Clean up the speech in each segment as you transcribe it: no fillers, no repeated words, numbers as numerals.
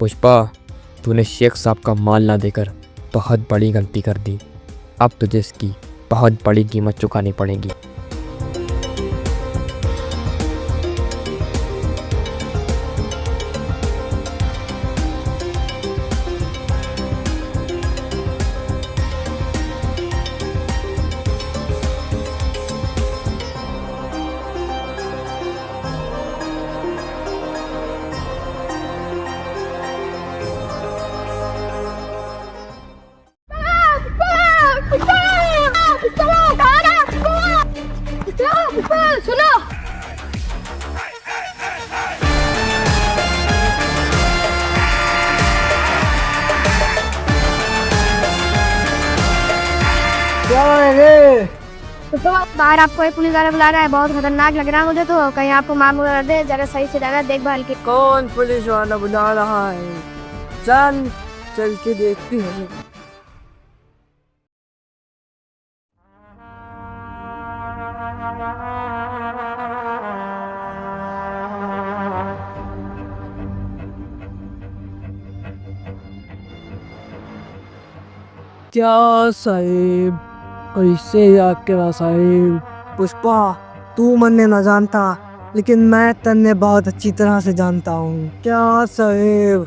पुष्पा, तूने शेख साहब का माल ना देकर बहुत बड़ी गलती कर दी। अब तुझे इसकी बहुत बड़ी कीमत चुकानी पड़ेगी। सुनो, बाहर आपको एक पुलिस वाला बुला रहा है। बहुत खतरनाक लग रहा है मुझे तो। कहीं आपको मार मुझे दे, जरा सही से रहना, देखभाल की। कौन पुलिस वाला बुला रहा है? चल चल के देखती है। क्या साहिब, कैसे याद करा साहिब? पुष्पा, तू मन्ने न जानता, लेकिन मैं तन्ने बहुत अच्छी तरह से जानता हूँ। क्या साहिब,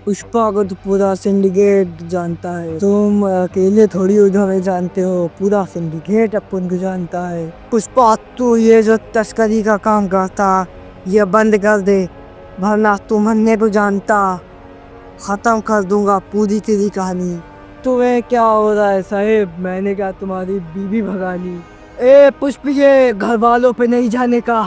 पुष्पा को तो पूरा सिंडिकेट जानता है। तुम अकेले थोड़ी उधर जानते हो, पूरा सिंडिकेट अपन को जानता है। पुष्पा, तू ये जो तस्करी का काम करता, ये बंद कर दे, वरना तू मन्ने को जानता, खत्म कर दूंगा पूरी तेरी कहानी। तुम्हें क्या हो रहा है साहिब? मैंने क्या तुम्हारी बीवी भगा ली? ए पुष्पिए, घर वालों पे नहीं जाने का।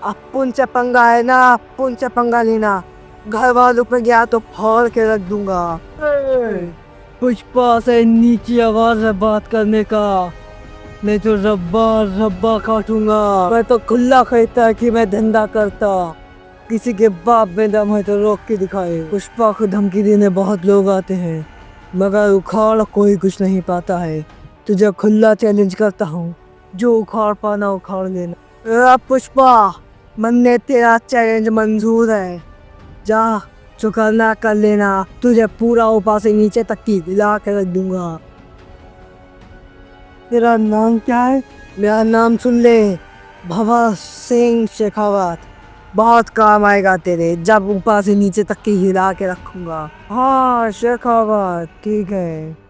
अपुन से पंगा है ना, अपुन से पंगा लेना। घर वालों पे गया तो फाड़ के रख दूंगा। पुष्पा से नीची आवाज में बात करने का, नहीं तो रब्बा रब्बा काटूंगा। मैं तो खुला कहता कि मैं धंधा करता, किसी के बाप में दम है तो रोक के दिखाए। पुष्पा को धमकी देने बहुत लोग आते हैं, मगर उखाड़ कोई कुछ नहीं पाता है। तुझे खुला चैलेंज करता हूँ, जो उखाड़ पाना उखाड़ लेना। पुष्पा, मन्ने तेरा चैलेंज मंजूर है। जा, जो करना कर लेना। तुझे पूरा ऊपर से नीचे तक की हिला के रख दूंगा। तेरा नाम क्या है? मेरा नाम सुन ले, भवर सिंह शेखावत। बहुत काम आएगा तेरे, जब ऊपर से नीचे तक की हिला के रखूंगा। हाँ शेखावत, ठीक है।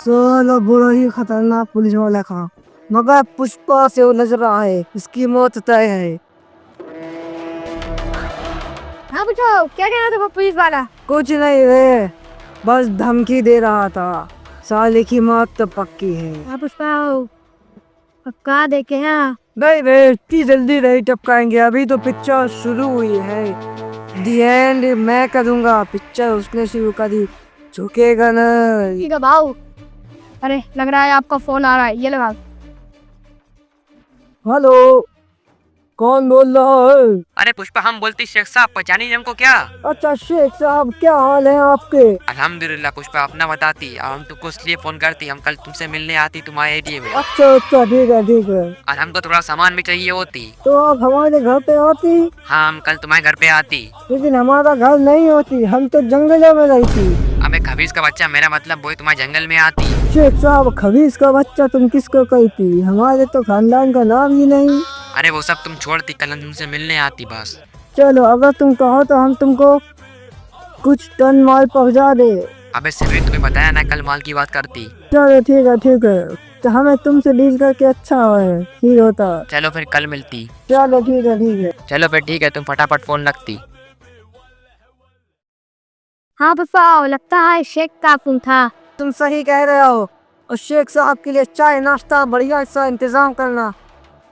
साला बड़ा ही खतरनाक पुलिस वाला था, मगर पुष्पा से वो नजर रहा है, इसकी मौत तय है। हाँ पूछो, क्या कहना था वो पुलिस वाला? कुछ नहीं रे, बस धमकी दे रहा था। साले की मौत तो पक्की है। हाँ पुष्पा, पक्का देखे हैं? नहीं रे, इतनी जल्दी नहीं टपकाएंगे, अभी तो पिक्चर शुरू हुई है। दी एंड मैं करूंगा, पिक्चर उसने शुरू करी, झुकेगा ना। ठीक है भाऊ। अरे लग रहा है आपका फोन आ रहा है, ये लगा। हेलो, कौन बोल रहा है? अरे पुष्पा, हम बोलते शेख साहब, पहचानी हमको क्या? अच्छा शेख साहब, क्या हाल है आपके? अल्हम्दुलिल्लाह पुष्पा, अपना बताती। और हम तुमको इसलिए फोन करती, हम कल तुमसे मिलने आती तुम्हारे एरिया में। अच्छा अच्छा, ठीक है ठीक है। और हमको थोड़ा सामान भी चाहिए होती। तो आप हमारे घर पे आती? हाँ, हम कल तुम्हारे घर पे आती। लेकिन हमारा घर नहीं होती, हम तो जंगल में रहती। अब एक खबीज का बच्चा, मेरा मतलब वही तुम्हारे जंगल में आती। शेख साहब, खबीज का बच्चा तुम किसको कहती? हमारे तो खानदान का नाम ही नहीं। अरे वो सब तुम छोड़ती, कल हम तुमसे मिलने आती बस। चलो, अगर तुम कहो तो हम तुमको कुछ टन माल पहुंचा दे। अबे सिर्फ तुम्हें बताया ना, कल माल की बात करती। चलो ठीक है ठीक है, तो हमें तुमसे डील करके अच्छा है, ठीक होता। चलो फिर कल मिलती। चलो ठीक है ठीक है। चलो फिर ठीक है, तुम फटाफट फोन रखती। हाँ पुष्पा, लगता है शेख का फोन था। तुम सही कह रहे हो। और शेख साहब के लिए चाय नाश्ता बढ़िया सा इंतजाम करना।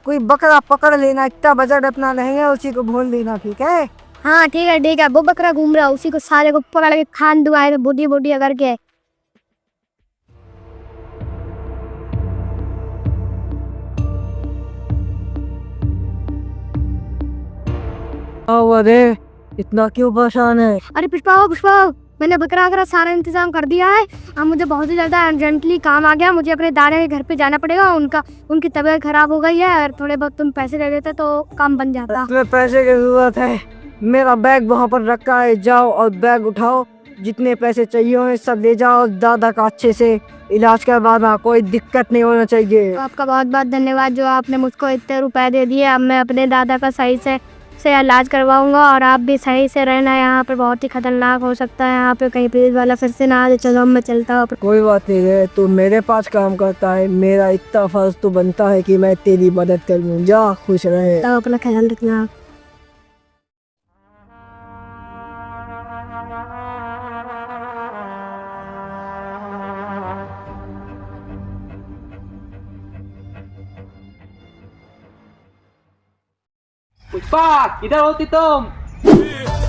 कोई बकरा पकड़ लेना, इतना बजट अपना रहेंगे, उसी को भूल देना, ठीक है? हाँ ठीक है ठीक है। वो बकरा घूम रहा है, उसी को सारे को पकड़ के खान दुआए बूढ़ी बूढ़ी करके। अरे इतना क्यों परेशान है? अरे पुष्पा, पुष्पा मैंने बकरा वकरा सारा इंतजाम कर दिया है। अब मुझे बहुत ही ज़्यादा अर्जेंटली काम आ गया, मुझे अपने दादा के घर पे जाना पड़ेगा। उनकी तबीयत खराब हो गई है, अगर थोड़े बहुत तुम पैसे दे देते तो काम बन जाता। तुम्हें पैसे की जरूरत है, मेरा बैग वहाँ पर रखा है, जाओ और बैग उठाओ, जितने पैसे चाहिए हो सब ले जाओ, दादा का अच्छे से इलाज करवाना, कोई दिक्कत नहीं होना चाहिए। तो आपका बहुत बहुत धन्यवाद जो आपने मुझको इतने रुपए दे दिए। अब मैं अपने दादा का सही से इलाज करवाऊंगा और आप भी सही से रहना। यहाँ पर बहुत ही खतरनाक हो सकता है, यहाँ पे कहीं पुलिस वाला फिर से ना आ जाए। चलो मैं चलता हूँ। कोई बात नहीं है, तू मेरे पास काम करता है, मेरा इतना फर्ज तो बनता है कि मैं तेरी मदद करूँ। जा खुश रहे। तो अपना ख्याल रखना। पुष्पा इधर होती तुम।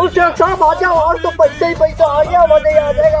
उसे साहब आ जाओ, और तो पैसे ही पैसा आ गया, मजे आ जाएगा।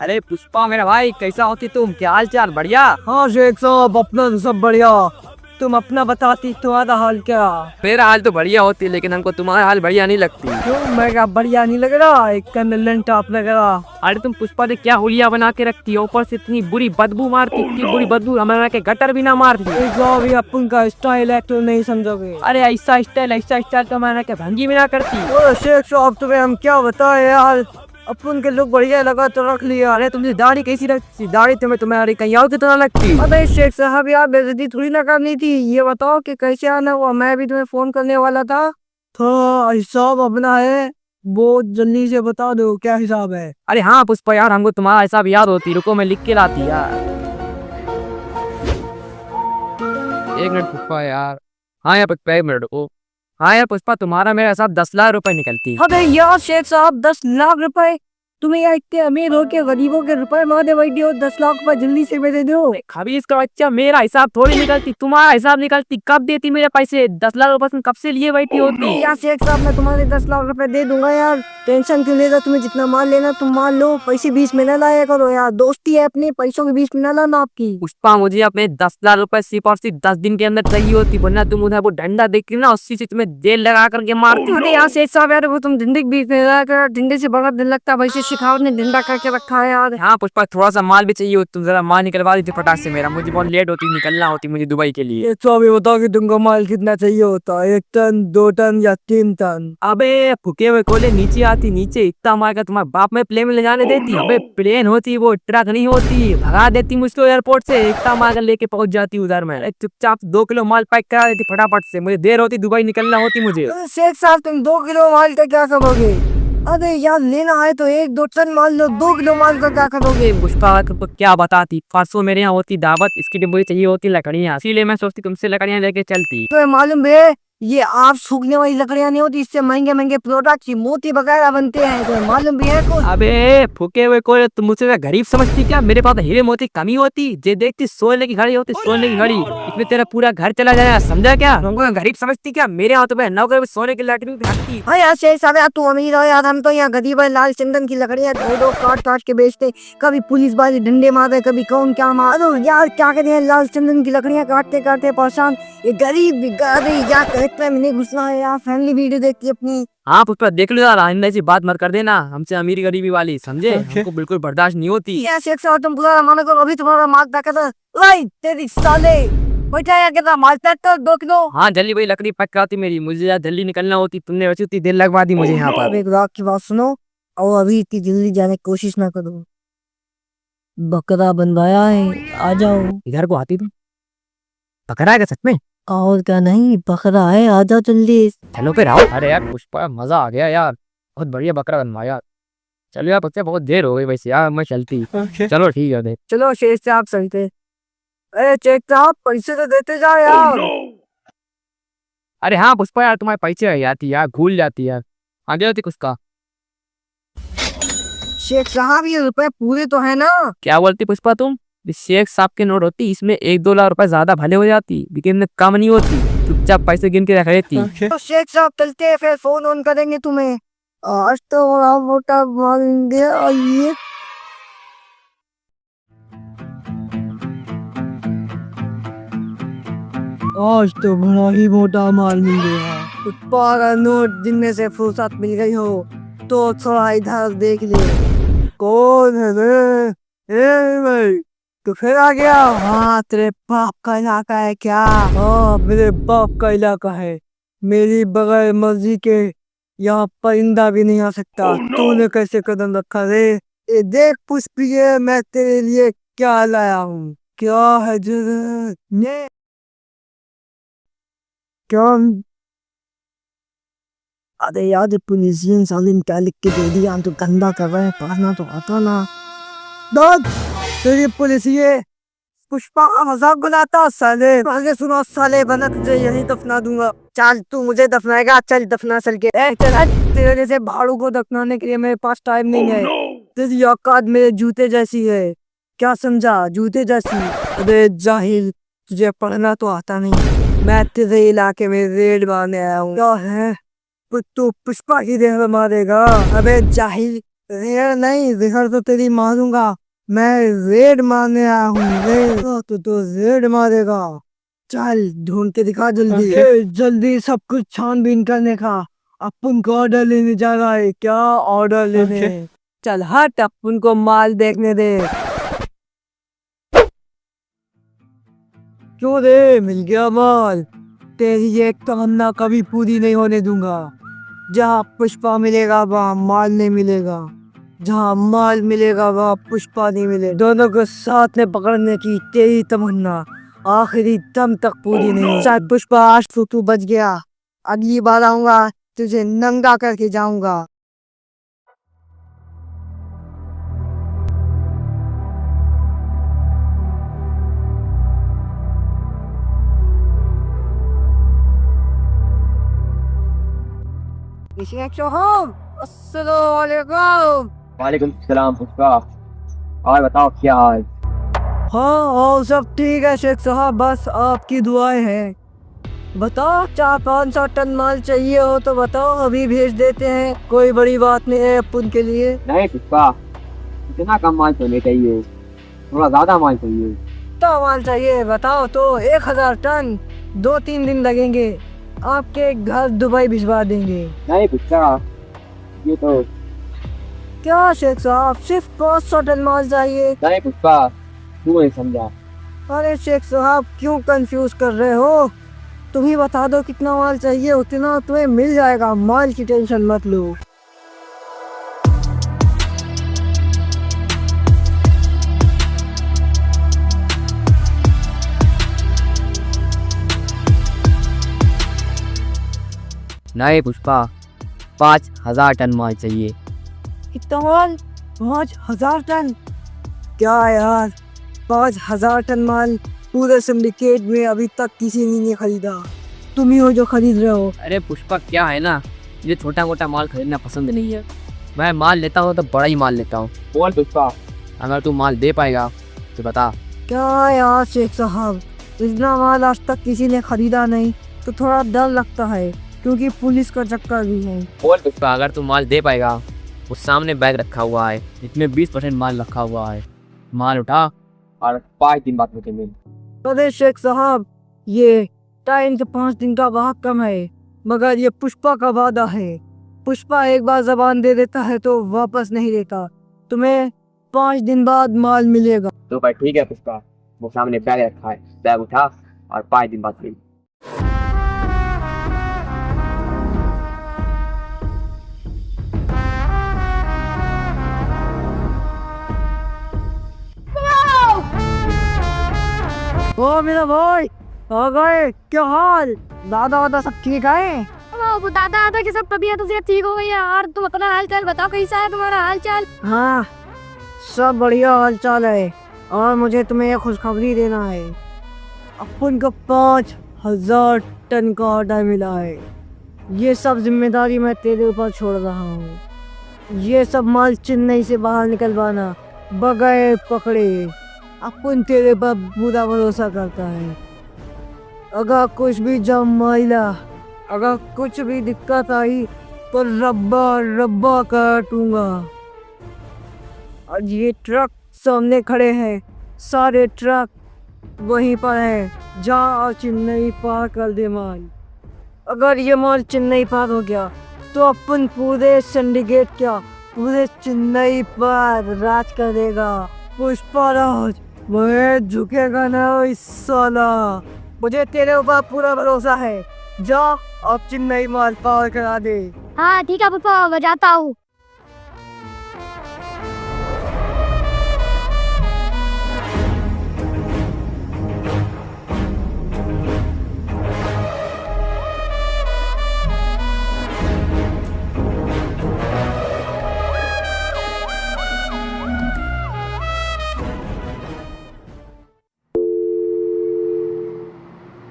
अरे पुष्पा मेरा भाई, कैसा होती तुम? क्या हाल चाल? बढ़िया। हाँ शेख साहब, अपना तो सब बढ़िया, तुम अपना बताती, तुम्हारा हाल क्या? मेरा हाल तो बढ़िया होती, लेकिन हमको तुम्हारा हाल बढ़िया नहीं लगती। क्यों, मैं क्या बढ़िया नहीं लग रहा? एक कन्नलन टाप लग रहा। अरे तुम पुष्पा ने क्या हुलिया बना के रखती है, ऊपर से इतनी बुरी बदबू मारती, इतनी बुरी बदबू हमारे के गटर भी ना मारती। शेख साहब, ये अपन का स्टाइल है, तुम नहीं समझोगे। अरे ऐसा स्टाइल तो हमारा के भंगी भी ना करती। ओ शेख साहब, तुम्हें हम क्या बताए यार, अपन के लोग बढ़िया लगा तो रख लिया। अरे तुमसे दाढ़ी कैसी लगती? दाढ़ी तुम्हारी कहीं और की तरह लगती। अबे शेख साहब यार, बेइज्जती थोड़ी ना करनी थी। ये बताओ कि कैसे आना हुआ, मैं भी तुम्हें फोन करने वाला था। तो हिसाब अपना है, वो जल्दी से बता दो, क्या हिसाब है? अरे हाँ पुष्पा यार, हमको तुम्हारा हिसाब याद होती, रुको मैं लिख के लाती यार। एक मिनट पुष्पा यार। हाँ यार पुष्पा, एक मिनट रुको। हाँ यार पुष्पा, तुम्हारा मेरा हिसाब 10 लाख रुपए निकलती। अबे यार शेख साहब, 10 लाख रुपए? तुम्हें यार इतने अमीर हो के गरीबों के रुपए मारे बैठे हो, 10 लाख रुपए जल्दी से मेरे दो। खबीज का बच्चा, मेरा हिसाब थोड़ी निकलती, तुम्हारा हिसाब निकलती। कब देती मेरे पैसे? 10 लाख रुपए तुम कब से लिए बैठी होती? यार शेख साहब, मैं तुम्हारे 10 लाख रुपए दे दूंगा यार, टेंशन क्यों ले रहा? तुम्हें जितना माल लेना तुम माल लो, पैसे 20 में न लाया करो यार, दोस्ती है अपनी, पैसों के 20 में न लाना आपकी। पुष्पा मुझे अपने 10 लाख रुपए सिर्फ और सिर्फ 10 दिन के अंदर चाहिए होती, वरना तुम उधर वो डंडा देखती ना, उसी से तुम्हें जेल लगा करके मारती। अरे यार शेख साहब यार, वो तुम जिंदगी बीच में रहा कर, डंडे से बड़ा दिन लगता है, वैसे शिखावत ने डंडा करके रखा है यार। हाँ पुष्पा, थोड़ा सा माल भी चाहिए होता, तुम जरा माल निकलवा देती फटाक से मेरा, मुझे बहुत लेट होती, निकलना होती मुझे दुबई के लिए। ये तो अभी बताओ कि तुमको माल कितना चाहिए होता, 1 टन 2 टन या 3 टन? अबे फुके हुए कोले नीचे आती, नीचे इतना मार का तुम्हारा बाप में प्लेन में ले जाने देती। अबे प्लेन होती, वो ट्रक नहीं होती, भगा देती मुझको एयरपोर्ट से, इतना मार कर लेके पहुंच जाती उधर में। चुपचाप 2 किलो माल पैक करा देती फटाफट से, मुझे देर होती, दुबई निकलना होती मुझे। शेख साहब, तुम 2 किलो माल का क्या करोगे? अरे यार लेना है तो 1-2 टन माल लो, 2 किलो माल का क्या करोगे? पुष्पा तुमको क्या बताती, परसों मेरे यहाँ होती दावत, इसके लिए मुझे चाहिए होती लकड़ियाँ, इसीलिए मैं सोचती तुमसे लकड़ियाँ लेके चलती। तो मालूम है, ये आप सूखने वाली लकड़ियाँ नहीं होती, इससे महंगे महंगे प्रोडक्ट मोती वगैरह बनते हैं, तो मालूम भी है कुछ? अबे फूके हुए कोई, तुम मुझसे गरीब समझती क्या? मेरे पास हीरे मोती कमी होती, जे देखती सोने की घड़ी होती, सोने की घड़ी, इसमें तेरा पूरा घर चला जाएगा, समझा क्या? तुमको गरीब समझती क्या? मेरे यहाँ तो मैं 9 करोड़ सोने की लकड़ी रखती। हाँ यार शेख साहब यार, तू अमीर हो यार, हम तो यहाँ गरीब है, लाल चंदन की लकड़ियाँ दो काट काट के बेचते, कभी पुलिस वाले डंडे मारे, कभी कौन क्या मार। अरे यार क्या कहते हैं, लाल चंदन की लकड़ियाँ काटते काटते परेशान, ये गरीब यार कहते में नहीं घुसना है यार, फैमिली वीडियो देखती अपनी। हाँ पुष्पा देख लो यार, आइंदा ऐसी बात मत कर देना हमसे, अमीरी गरीबी वाली, समझे? हमको बिल्कुल बर्दाश्त नहीं होती। यार शेख साहब, तुम पूरा मानो करो, अभी तुम्हारा माल पैक कर, लाई तेरी साले बैठा यार, कहता माल पैक कर 2 किलो। हाँ जल्दी भाई, लकड़ी पैक कराती मेरी, मुझे यार जल्दी निकलना होती, तुमने वैसे उतनी देर लगवा दी मुझे यहाँ पर। एक रात की बात सुनो, और अभी इतनी जल्दी जाने की कोशिश ना करो, बकरा बनवाया है, आ जाओ। इधर को आती तुम? पकड़ा है क्या सच में? और क्या, नहीं बकरा है, आ जाओ जल्दी। चलो फिर आओ। अरे यार पुष्पा मजा आ गया यार, बहुत बढ़िया बकरा बनवाया। चलो यार पुष्पा, बहुत देर हो गई वैसे यार, मैं चलती। चलो ठीक है देख। चलो शेख साहब चलते। अरे शेख साहब, पैसे तो देते जाओ यार। अरे हाँ पुष्पा यार, तुम्हारे पैसे आ जाती यार, भूल जाती यार, आगे होती कुछ का। शेख साहब, ये रुपए पूरे तो है ना? क्या बोलती पुष्पा तुम? शेख साहब की नोट होती, इसमें 1-2 लाख रुपए ज्यादा भले हो जाती, लेकिन कम नहीं होती। चुपचाप पैसे गिन के रख देती। तो शेख साहब चलते हैं, फिर फोन ऑन करेंगे तुम्हें। आज तो बड़ा मोटा मारेंगे। और ये आज तो बड़ा ही मोटा माल मिल गया। पुष्पा का नोट जिनमें से फुर्सत मिल गई हो तो थोड़ा इधर देख ले। कौन है रे? ए भाई, तो फिर आ गया। हाँ, तेरे बाप का इलाका है क्या? हाँ, मेरे बाप का इलाका है। मेरी बगैर मर्जी के यहाँ परिंदा भी नहीं आ सकता। तूने कैसे कदम रखा रे? ये देख पुष्पिए, मैं तेरे लिए क्या लाया हूँ। क्या है जरूरत? ने क्या? अरे यार, पुलिसियन सालिम क्या लिख के दे दिया? हम तो गंदा कर रहे हैं, पढ़ना तो आता ना। दौड़ तेरी पुलिसिये पुष्पा का मजाक बनाता साले। आगे सुनो साले, बना तुझे यहीं दफना दूंगा। चल, तू मुझे दफनाएगा? चल दफना चल के। चल हट, तेरे जैसे भाड़ू को दफनाने के लिए मेरे पास टाइम नहीं है। तेरी औकात मेरे जूते जैसी है, क्या समझा? जूते जैसी। अरे जाहिल, तुझे पढ़ना तो आता नहीं। मैं तेरे इलाके में रेड मारने आया हूँ। क्या है? तू पुष्पा की रेड मारेगा? अबे जाहिल, रेड नहीं, रेड तो तेरी मारूंगा। मैं रेड मारने आया हूँ। रेड तो रेड मारेगा। चल ढूंढ के दिखा जल्दी। जल्दी सब कुछ छानबीन करने का। अपन को ऑर्डर लेने जा रहा है। क्या ऑर्डर लेने? चल हट, अपन को माल देखने दे। क्यों रे, मिल गया माल? तेरी ये तमन्ना कभी पूरी नहीं होने दूंगा। जहाँ पुष्पा मिलेगा वहाँ माल नहीं मिलेगा, जहाँ माल मिलेगा वहाँ पुष्पा नहीं मिलेगा। दोनों को साथ में पकड़ने की तेरी तमन्ना आखिरी दम तक पूरी नहीं होगी। शायद पुष्पा, आज तो तू बच गया। अगली बार आऊंगा तुझे नंगा करके जाऊंगा। अस्सलामुअलैकुम। वालेकुम सलाम पुष्पा। और बताओ क्या हाल? हाँ, और सब ठीक है शेख साहब, बस आपकी दुआएं हैं। बताओ, 400-500 टन माल चाहिए हो तो बताओ, अभी भेज देते हैं। कोई बड़ी बात नहीं है अपन के लिए। नहीं पुष्पा, इतना कम माल तो नहीं चाहिए, थोड़ा ज्यादा माल चाहिए। तो माल चाहिए बताओ तो 1000 टन। 2-3 दिन लगेंगे, आपके घर दुबई भिजवा देंगे। नहीं पुष्पा, ये तो क्या शेख साहब, सिर्फ 500 टन माल चाहिए? नहीं पुष्पा, तू नहीं समझा। अरे शेख साहब, क्यों कंफ्यूज कर रहे हो? तुम ही बता दो कितना माल चाहिए, उतना तुम्हें मिल जाएगा। माल की टेंशन मत लो। नहीं पुष्पा, 5000 टन माल चाहिए। कितना माल? 5000 टन? क्या यार, 5000 टन माल पूरे सिंडिकेट में अभी तक किसी ने नहीं खरीदा। तुम ही हो जो खरीद रहे हो। अरे पुष्पा, क्या है ना, मुझे छोटा मोटा माल खरीदना पसंद नहीं है। मैं माल लेता हूँ तो बड़ा ही माल लेता हूँ। बोल पुष्पा। अगर तू माल दे पाएगा तो बता। क्या यार शेख साहब, इतना माल आज तक किसी ने खरीदा नहीं तो थोड़ा डर लगता है, क्योंकि पुलिस का चक्कर भी है। बोल पुष्पा, अगर तू माल दे पाएगा, उस सामने बैग रखा हुआ है, इसमें 20% माल रखा हुआ है, माल उठा और 5 दिन बाद मुझे मिल। अरे शेख साहब, ये टाइम से 5 दिन का बहुत कम है, मगर ये पुष्पा का वादा है। पुष्पा एक बार जबान दे देता है तो वापस नहीं देता। तुम्हें 5 दिन बाद माल मिलेगा। तो भाई ठीक है पुष्पा, वो सामने बैग रखा है, बैग उठा और 5 दिन बाद मिल। ओ मेरा भाई, आ गए। क्या हाल? दादा वादा सब ठीक है? वो दादा की सब तबीयत ठीक हो गई है यार। तुम अपना हाल चाल बताओ, कैसा है तुम्हारा हाल चाल? हाँ, सब बढ़िया हाल चाल है। और मुझे तुम्हें एक खुशखबरी देना है। अपन को 5000 टन का ऑर्डर मिला है। ये सब जिम्मेदारी मैं तेरे ऊपर छोड़ रहा हूँ। ये सब माल चेन्नई से बाहर निकलवाना बगैर पकड़े। अपन तेरे पर पूरा भरोसा करता है। अगर कुछ भी जम माइला, अगर कुछ भी दिक्कत आई तो रब्बा रब्बा काटूंगा। और ये ट्रक सामने खड़े हैं, सारे ट्रक वहीं पर है। जा और चेन्नई पार कर दे माल। अगर ये माल चेन्नई पार हो गया तो अपन पूरे सिंडिकेट क्या पूरे चेन्नई पर राज करेगा। पुष्पराज मैं झुकेगा ना इस साला। मुझे तेरे ऊपर पूरा भरोसा है। जा अब चेन्नई माल पार करा दे। हाँ ठीक है पुष्पा, बजाता हूँ।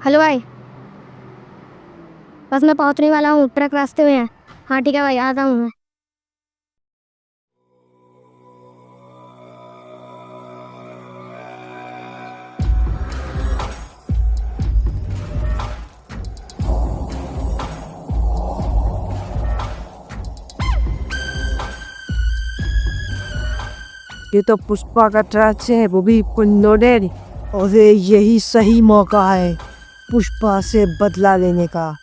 हेलो भाई, बस मैं पहुंचने वाला हूँ, ट्रक रास्ते में है। हाँ ठीक है भाई, आता हूँ मैं। ये तो पुष्पा का ट्रक है, वो भी लोडेड। और यही सही मौका है पुष्पा से बदला लेने का।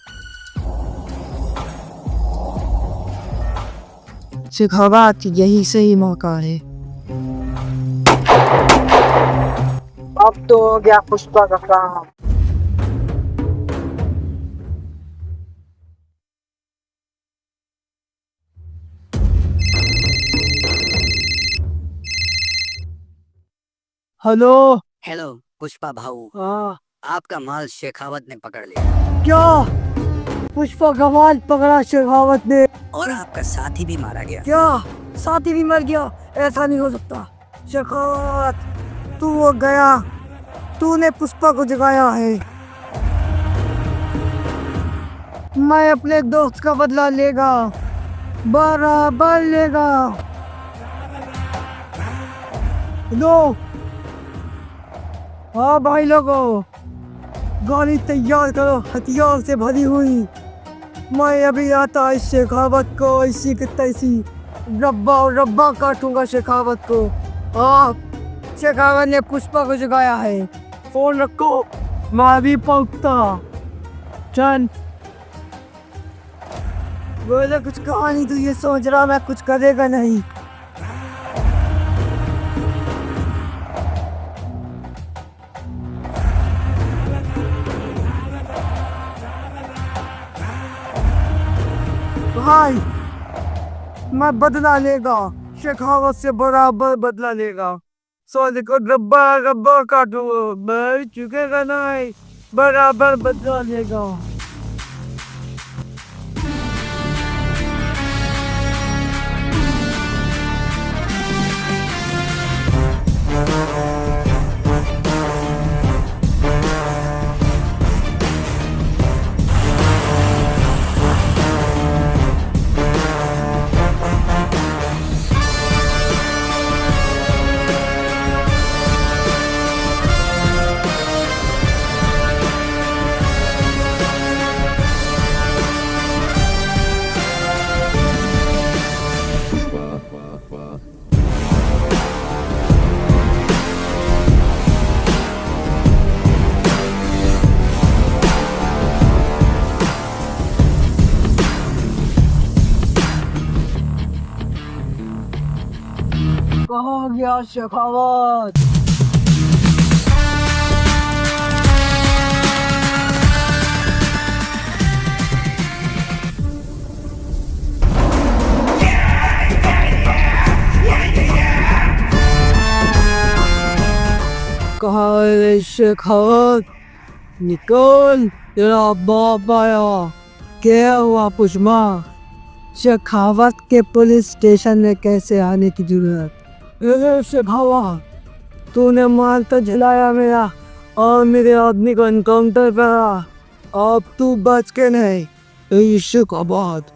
शेखावत यही सही मौका है। अब तो हो गया पुष्पा का काम। हेलो। हेलो पुष्पा भाऊ, हाँ आपका माल शेखावत ने पकड़ लिया क्या? पुष्पा का माल पकड़ा शेखावत ने और आपका साथी भी मारा गया। क्या? साथी भी मर गया? ऐसा नहीं हो सकता। शेखावत तू वो गया, तूने पुष्पा को जगाया है। मैं अपने दोस्त का बदला लेगा, बराबर लेगा। लो हाँ भाई लोगों, गाड़ी तैयार करो, हथियार से भरी हुई। मैं अभी आता इस शेखावत को इसी की तैसी रब्बा रब्बा काटूंगा शेखावत को। हाँ शेखावत ने पुष्पा को जगाया है। फोन रखो, मैं अभी पहुंचता। चल बोले कुछ कहा नहीं, तो ये सोच रहा मैं कुछ करेगा नहीं। भाई मैं बदला लेगा, शेखावत से बराबर बदला लेगा। सोने को रब्बा रब्बा काटू, मैं चुकेगा नहीं, बराबर बदला लेगा। कहाँ गया शेखावत? कहाँ है शेखावत? निकल, तेरा बाप आया। क्या हुआ पुष्पा? शेखावत के पुलिस स्टेशन में कैसे आने की जरूरत? शेखावत तूने माल तो जलाया मेरा और मेरे आदमी को एनकाउंटर करा, अब तू बच के नहीं। शेखावत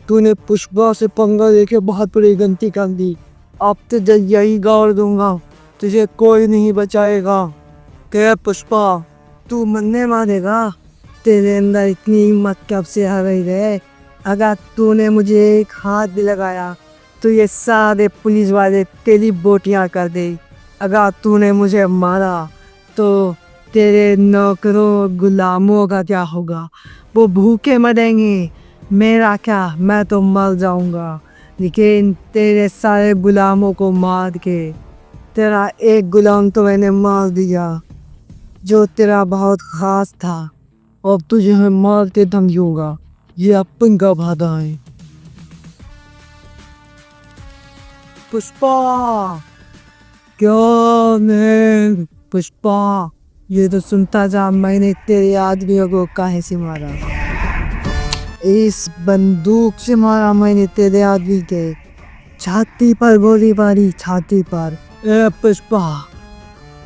तूने पुष्पा से पंगा लेके बहुत बड़ी गलती कर दी, अब तो यही गाड़ दूंगा। तुझे कोई नहीं बचाएगा। क्या पुष्पा, तू मरने मारेगा? तेरे अंदर इतनी हिम्मत कब से आ गई रे? अगर तूने मुझे एक हाथ भी लगाया तो ये सारे पुलिस वाले तेरी बोटियां कर दे। अगर तूने मुझे मारा तो तेरे नौकरों गुलामों का क्या होगा? वो भूखे मरेंगे। मेरा क्या, मैं तो मर जाऊंगा। लेकिन तेरे सारे गुलामों को मार के तेरा एक गुलाम तो मैंने मार दिया जो तेरा बहुत खास था। अब तुझे मैं मार के धमकाऊंगा। ये अपन का वादा है। पुष्पा, क्या मैं पुष्पा, ये तो सुनता जा मैंने तेरे आदमियों को काहे से मारा। इस बंदूक से मारा मैंने तेरे आदमी के। छाती पर गोली मारी, छाती पर। ए पुष्पा,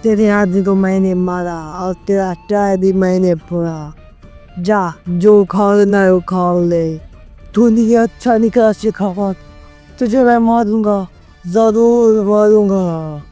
तेरे आदमी को मैंने मारा और तेरा टायर भी मैंने फोड़ा। जा, जो उखाड़ना है उखाड़ ले। तू नहीं अच्छा निकला शेखावत, तुझे मैं मारूंगा, जरूर मारूंगा।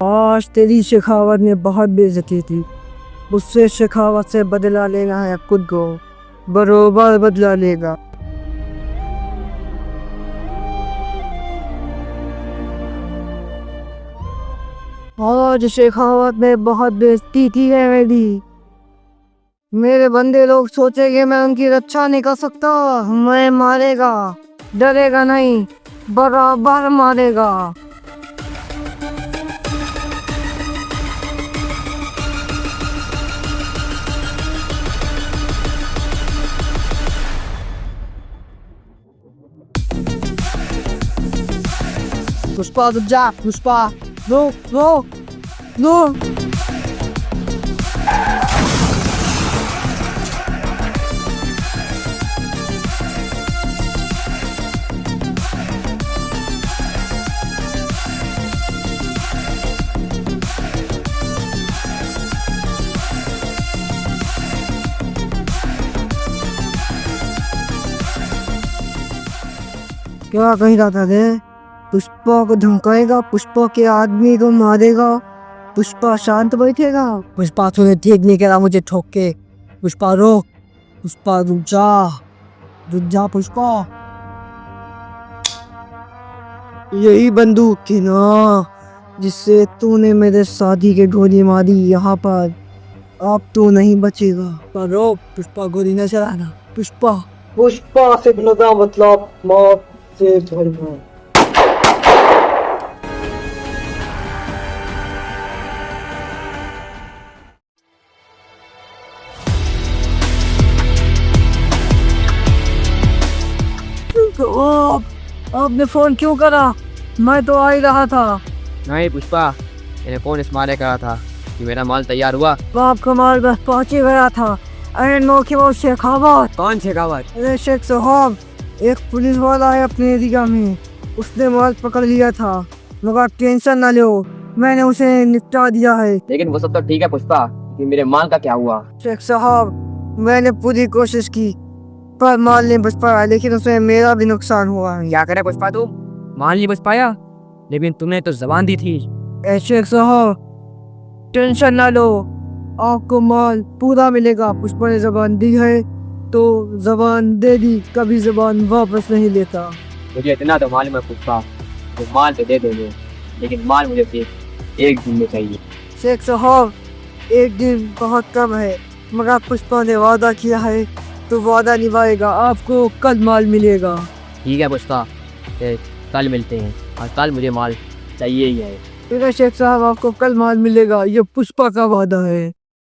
आज तेरी शेखावत ने बहुत बेइज्जती थी। उससे शेखावत से बदला लेना है खुद को, बरोबर बदला लेगा। आज शेखावत ने बहुत बेइज्जती की है मेरी। मेरे बंदे लोग सोचेंगे मैं उनकी रक्षा नहीं कर सकता। मैं मारेगा, डरेगा नहीं, बराबर मारेगा। पुष्पा रुक जा, पुष्पा रुक रुक रुक। क्या कही रहा था रे? पुष्पा को धमकाएगा, पुष्पा के आदमी को मारेगा, पुष्पा शांत बैठेगा। पुष्पा तूने ठीक नहीं करा मुझे ठोक के। पुष्पा रुक, पुष्पा रुक जा पुष्पा। यही बंदूक थी ना जिससे तूने मेरे साथी के गोली मारी यहाँ पर। अब तू नहीं बचेगा। पर रुक, पुष्पा गोली न चलाना। पुष्पा से लगा मतलब मौत से धरना। आपने फोन क्यों करा? मैं तो आ ही रहा था। नहीं पुष्पा, मैंने फोन इस मारे करा था कि मेरा माल तैयार हुआ। बाप का माल बस पहुंच ही गया था। अरे मौके वो शेखावत। कौन शेखावत? अरे शेख साहब, एक पुलिस वाला है अपने एरिया में, उसने माल पकड़ लिया था। मगर टेंशन ना लो, मैंने उसे निपटा दिया है। लेकिन वो सब तो ठीक है पुष्पा, कि मेरे माल का क्या हुआ? शेख साहब, मैंने पूरी कोशिश की पर माल नहीं बच पाया, लेकिन उसमें मेरा भी नुकसान हुआ है। क्या करे पुष्पा, तू माल नहीं बच पाया, लेकिन तुमने तो जबान दी थी। ए शेख साहब, टेंशन ना लो, आपको माल पूरा मिलेगा। पुष्पा ने जबान दी है तो जबान दे दी, कभी जबान वापस नहीं लेता। मुझे इतना तो मालूम है पुष्पा, तो माल तो दे दोगे, लेकिन माल मुझे सिर्फ एक दिन में चाहिए। शेख साहब, एक दिन बहुत कम है, मगर पुष्पा ने वादा किया है तो वादा निभाएगा। आपको कल माल मिलेगा। ठीक है पुष्पा, फिर कल मिलते हैं, और कल मुझे माल चाहिए ही है। शेख साहब, आपको कल माल मिलेगा, ये पुष्पा का वादा है।